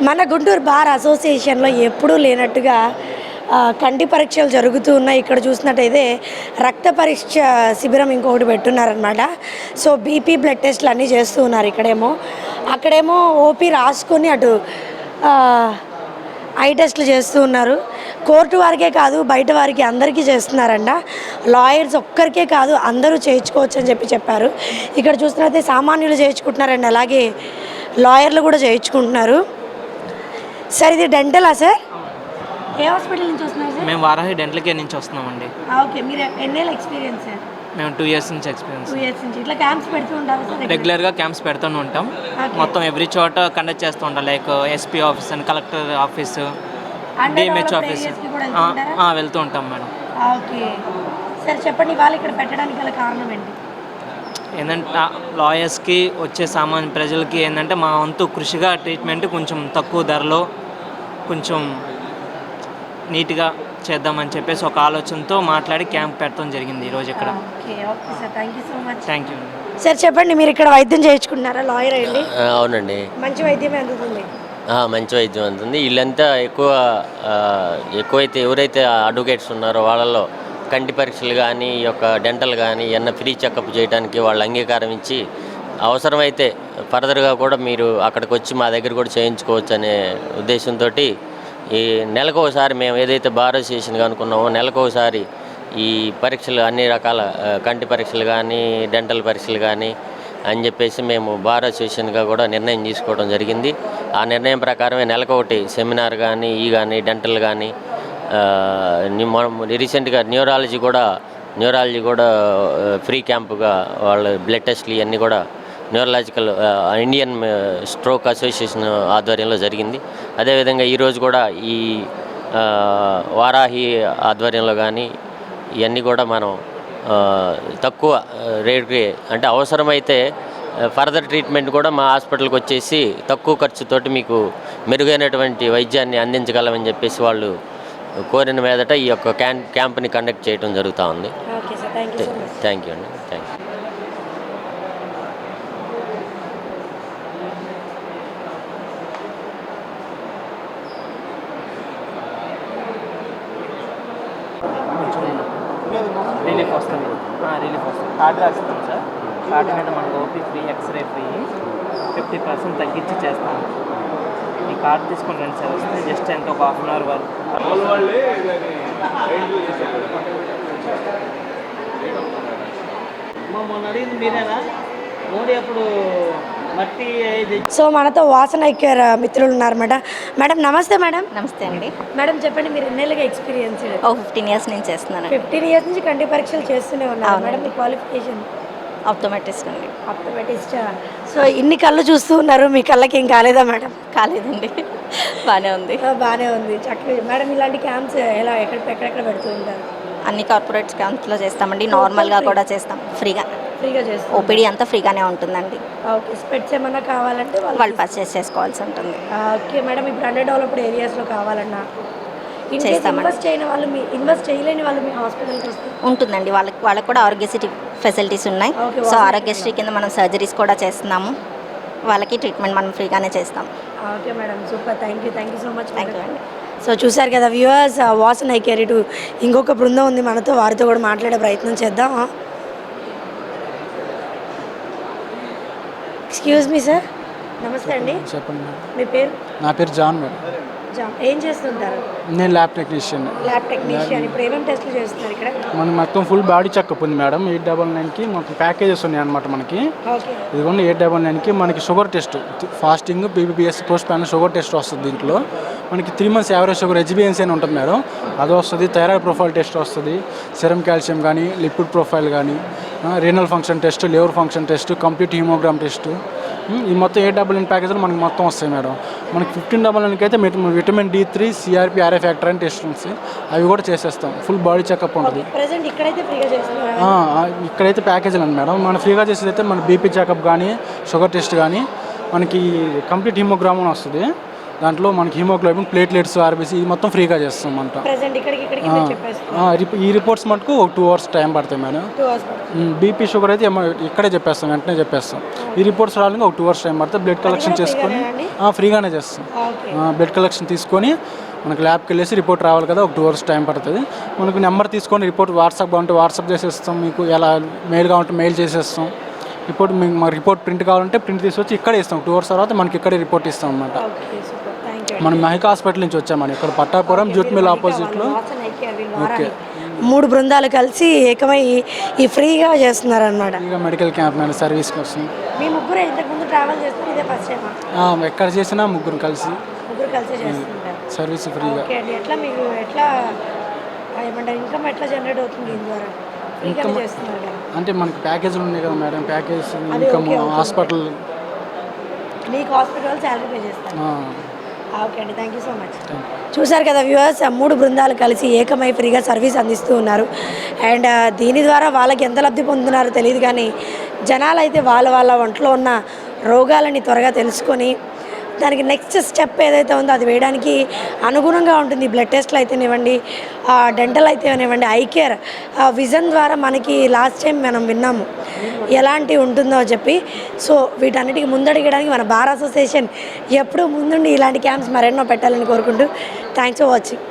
మన గుంటూరు బార్ అసోసియేషన్లో ఎప్పుడూ లేనట్టుగా కంటి పరీక్షలు జరుగుతూ ఉన్నాయి. ఇక్కడ చూసినట్టయితే రక్త పరీక్ష శిబిరం ఇంకొకటి పెట్టున్నారనమాట. సో బీపీ బ్లడ్ టెస్ట్లు అన్నీ చేస్తూ ఉన్నారు. అక్కడేమో ఓపీ రాసుకొని అటు ఐ టెస్ట్లు చేస్తూ ఉన్నారు. కోర్టు వారికే కాదు, బయట వారికి అందరికీ చేస్తున్నారంట. లాయర్స్ ఒక్కరికే కాదు, అందరూ చేయించుకోవచ్చు అని చెప్పారు. ఇక్కడ చూసినట్లయితే సామాన్యులు చేయించుకుంటున్నారండి, అలాగే లాయర్లు కూడా చేయించుకుంటున్నారు. సార్ ఇది డెంటలా సార్? ఏ హాస్పిటల్ నుంచి వస్తున్నారు సార్? మేము వారాహి డెంటల్ కేర్ నుంచి వస్తున్నామండి. ఓకే, మీరు ఎన్నేళ్ళ ఎక్స్పీరియన్స్ సార్? మేము 2 years నుంచి ఎక్స్పీరియన్స్. 2 years నుంచి ఇట్లా క్యాంప్స్ పెడుతూ ఉంటారు సార్? రెగ్యులర్గా క్యాంప్స్ పెడుతూనే ఉంటాం. మొత్తం ఎవ్రీ చోట కండక్ట్ చేస్తూ ఉంటాం. Like SP office and collector office, DMH office వెళ్తూ ఉంటాం మేడం. ఓకే సార్, చెప్పండి ఇవాళ ఇక్కడ పెట్టడానికి గల కారణం ఏంటి? ఏంటంటే లాయర్స్కి వచ్చే సామాన్య ప్రజలకి ఏంటంటే మా వంతు కృషిగా ట్రీట్మెంట్ కొంచెం తక్కువ ధరలో కొంచెం నీట్గా చేద్దామని చెప్పేసి ఒక ఆలోచనతో మాట్లాడి క్యాంప్ పెట్టడం జరిగింది ఈరోజు ఇక్కడ. Thank you sir. చెప్పండి, మీరు ఇక్కడ వైద్యం చేయించుకుంటున్నారా? లాయర్ అండి? అవునండి. మంచి వైద్యమే అందుతుంది? మంచి వైద్యం అందుతుంది. వీళ్ళంతా ఎక్కువైతే ఎవరైతే అడ్వకేట్స్ ఉన్నారో వాళ్ళలో కంటి పరీక్షలు కానీ ఈ యొక్క డెంటల్ కానీ ఇవన్నీ ఫ్రీ చెకప్ చేయడానికి వాళ్ళు అంగీకారం ఇచ్చి అవసరమైతే ఫర్దర్గా కూడా మీరు అక్కడికి వచ్చి మా దగ్గర కూడా చేయించుకోవచ్చు అనే ఉద్దేశంతో ఈ నెలకు ఒకసారి మేము ఏదైతే బార్ అసోసియేషన్గా అనుకున్నామో నెలకు ఒకసారి ఈ పరీక్షలు అన్ని రకాల కంటి పరీక్షలు కానీ డెంటల్ పరీక్షలు కానీ అని చెప్పేసి మేము బార్ అసోసియేషన్గా కూడా నిర్ణయం తీసుకోవడం జరిగింది. ఆ నిర్ణయం ప్రకారమే నెలకొకటి సెమినార్ కానీ డెంటల్ కానీ రీసెంట్గా న్యూరాలజీ కూడా ఫ్రీ క్యాంపుగా వాళ్ళ బ్లడ్ టెస్ట్లు ఇవన్నీ కూడా న్యూరలాజికల్ ఇండియన్ స్ట్రోక్ అసోసియేషన్ ఆధ్వర్యంలో జరిగింది. అదేవిధంగా ఈరోజు కూడా ఈ వారాహి ఆధ్వర్యంలో కానీ ఇవన్నీ కూడా మనం తక్కువ రేటుకి అంటే అవసరమైతే ఫర్దర్ ట్రీట్మెంట్ కూడా మా హాస్పిటల్కి వచ్చేసి తక్కువ ఖర్చుతోటి మీకు మెరుగైనటువంటి వైద్యాన్ని అందించగలమని చెప్పేసి వాళ్ళు కోరిన మీదట ఈ యొక్క క్యాంప్ని కండక్ట్ చేయడం జరుగుతూ ఉంది. థ్యాంక్ యూ అండి. Thank you. రిలీఫ్ వస్తుంది. కార్డు రాస్తాం సార్. కార్డు మీద మనకు ఓపీ ఫ్రీ, ఎక్స్రే ఫ్రీ, 50% తగ్గించి చేస్తాము. ఈ కార్డు తీసుకొని రండి సార్. వస్తే జస్ట్ ఎంత ఒక 1/2 hour వరకు. అడిగింది మీరేనా? మోడీ అప్పుడు మట్టి. సో మనతో వాసన ఐక్యర్ మిత్రులు ఉన్నారన్నమాట. మేడం నమస్తే. మేడం నమస్తే అండి. మేడం చెప్పండి, మీరు ఎన్నేళ్ళుగా ఎక్స్పీరియన్స్? 15 years నుంచి చేస్తున్నాను. 15 years నుంచి కంటి పరీక్షలు చేస్తూనే ఉన్నారు మేడం. మీ క్వాలిఫికేషన్? ఆప్టోమెట్రిస్ట్ అండి. ఆప్టోమెట్రిస్ట్. సో ఇన్ని కళ్ళు చూస్తూ ఉన్నారు, మీ కళ్ళకి ఏం కాలేదా మేడం? కాలేదండి, బాగానే ఉంది. బాగానే ఉంది, చక్కగా. మేడం ఇలాంటి క్యాంప్స్ ఎక్కడెక్కడ పెడుతూ ఉంటారు? అన్ని కార్పొరేట్ క్యాంప్స్లో చేస్తామండి, నార్మల్గా కూడా చేస్తాం. ఫ్రీగా చేస్తాం. ఓపీడీ అంతా ఫ్రీగానే ఉంటుందండి. ఓకే, స్పెట్స్ ఏమన్నా కావాలంటే వాళ్ళు పర్చేస్ చేసుకోవాల్సి ఉంటుంది. ఓకే మేడం, ఇప్పుడు అండర్ డెవలప్డ్ ఏరియాస్లో కావాలన్నా ఇన్వెస్ట్ చేయలేని వాళ్ళు మీ హాస్పిటల్కి వస్తే ఉంటుందండి. వాళ్ళకి కూడా ఆరోగ్యశ్రీ ఫెసిలిటీస్ ఉన్నాయి. సో ఆరోగ్యశ్రీ కింద మనం సర్జరీస్ కూడా చేస్తున్నాము. వాళ్ళకి ట్రీట్మెంట్ మనం ఫ్రీగానే చేస్తాం. Okay madam, super. Thank you so much. Thank you అండి. సో చూసారు కదా వ్యూవర్స్, వాసన ఐకేర్ ఇటు ఇంకొక బృందం ఉంది మనతో, వారితో కూడా మాట్లాడే ప్రయత్నం చేద్దాం. Excuse me sir. నమస్తే అండి. చెప్పండి. మీ పేరు? నా పేరు జాన్ మేడం. ఏం చేస్తుంటారు? నేను ల్యాబ్ టెక్నీషియన్. ఇప్పుడు ఏమేమి టెస్ట్లు చేస్తున్నారు ఇక్కడ? మనం మొత్తం ఫుల్ బాడీ చెకప్ ఉంది మేడం. 899కి మనకి ప్యాకేజెస్ ఉన్నాయి అనమాట. మనకి ఇదిగోండి 899కి మనకి sugar test, fasting, BBPS, post panel sugar test వస్తుంది. దీంట్లో మనకి 3 months యావరేజ్ షుగర్ హెచ్బిఎన్సీ అని ఉంటుంది మేడం, అది వస్తుంది. థైరాయిడ్ ప్రొఫైల్ టెస్ట్ వస్తుంది, సెరమ్ కాల్షియం కానీ, లిపిడ్ ప్రొఫైల్ కానీ, renal function test, liver function test, complete haemogram test, ఈ మొత్తం 899 ప్యాకేజీలు మనకి మొత్తం వస్తాయి మేడం. మనకి 1599కి అయితే vitamin D3, CRP, RA factor అని టెస్ట్ ఉంది, అవి కూడా చేసేస్తాం. ఫుల్ బాడీ చెకప్ ఉంటుంది. ఇక్కడైతే ప్యాకేజీలు అండి మేడం. మనం ఫ్రీగా చేసేది అయితే మన బీపీ చెకప్ కానీ, షుగర్ టెస్ట్ కానీ, మనకి కంప్లీట్ హిమోగ్రామ్ వస్తుంది. దాంట్లో మనకి హిమోగ్లోబిన్, ప్లేట్లెట్స్, ఆర్బీసీ ఇది మొత్తం ఫ్రీగా చేస్తాం అంట. ప్రెజెంట్ ఇక్కడికి మీరు చెప్పేస్తారు. ఈ రిపోర్ట్స్ మటుకు ఒక 2 hours టైం పడుతుంది మేడం. 2 hours పడుతుంది. బీపీ, షుగర్ అయితే ఇక్కడే చెప్పేస్తాం, వెంటనే చెప్పేస్తాం. ఈ రిపోర్ట్స్ రావడానికి ఒక 2 hours టైం పడుతుంది. బ్లడ్ కలెక్షన్ చేసుకొని ఫ్రీగానే చేస్తాం. ఓకే. బ్లడ్ కలెక్షన్ తీసుకొని మనకు ల్యాబ్కి వెళ్ళేసి రిపోర్ట్ రావాలి కదా, ఒక 2 hours టైం పడుతుంది. మనకు నెంబర్ తీసుకొని రిపోర్ట్ వాట్సాప్ బాగుంటే వాట్సాప్ చేసేస్తాం, మీకు ఎలా మెయిల్ కావాలంటే మెయిల్ చేసేస్తాం. రిపోర్ట్ మీకు మా రిపోర్ట్ ప్రింట్ కావాలంటే ప్రింట్ తీసుకొచ్చి ఇక్కడే ఇస్తాం. 2 hours తర్వాత మనకి ఇక్కడే రిపోర్ట్ ఇస్తాం అన్నమాట. Okay, super. Thank you. మనం మహికా హాస్పిటల్ నుంచి వచ్చామని, ఇక్కడ పట్టాపురం జూట్ మిల్ ఆపోజిట్లో. ఓకే. 3 బృందాలు కలిసి ఏకమై ఈ ఫ్రీగా చేస్తున్నారనమాట. ఫ్రీగా మెడికల్ క్యాంప్ మీద సర్వీస్ కోసం. మీ ముగ్గురు ఇంతకుముందు ట్రావెల్ చేస్తారు, ఇదే ఫస్ట్ టైమా? ఎక్కడ చేసినా ముగ్గురు కలిసి ముగ్గురు కలిసి చేస్తుంటారు. సర్వీస్ ఫ్రీగా. ఓకే అండి. ఎట్లా మీకు ఎట్లా ఏమంటారు, ఇన్కమ్ ఎట్లా జనరేట్ అవుతుంది దీని ద్వారా? ఫ్రీగా చేస్తున్నారు కదా. అంటే మనకి ప్యాకేజీలు ఉన్నాయి కదా మేడం, ప్యాకేజ్ ఇన్కమ్ హాస్పిటల్. మీకు హాస్పిటల్ శాలరీ పే చేస్తారు. ఓకే అండి, థ్యాంక్ యూ సో మచ్. చూశారు కదా వ్యూవర్స్, 3 బృందాలు కలిసి ఏకమై ఫ్రీగా సర్వీస్ అందిస్తూ ఉన్నారు. అండ్ దీని ద్వారా వాళ్ళకి ఎంత లబ్ధి పొందుతున్నారో తెలియదు, కానీ జనాలు అయితే వాళ్ళ ఒంట్లో ఉన్న రోగాలని త్వరగా తెలుసుకొని దానికి నెక్స్ట్ స్టెప్ ఏదైతే ఉందో అది వేయడానికి అనుగుణంగా ఉంటుంది. బ్లడ్ టెస్ట్లు అయితేనివ్వండి, డెంటల్ అయితేనివ్వండి, ఐ కేర్, విజన్ ద్వారా మనకి లాస్ట్ టైం మనం విన్నాము ఎలాంటి ఉంటుందో చెప్పి. సో వీటన్నిటికీ ముందడిగడానికి మన బార్ అసోసియేషన్ ఎప్పుడూ ముందుండి ఇలాంటి క్యాంప్స్ మరెన్నో పెట్టాలని కోరుకుంటూ థ్యాంక్స్ ఫర్ వాచింగ్.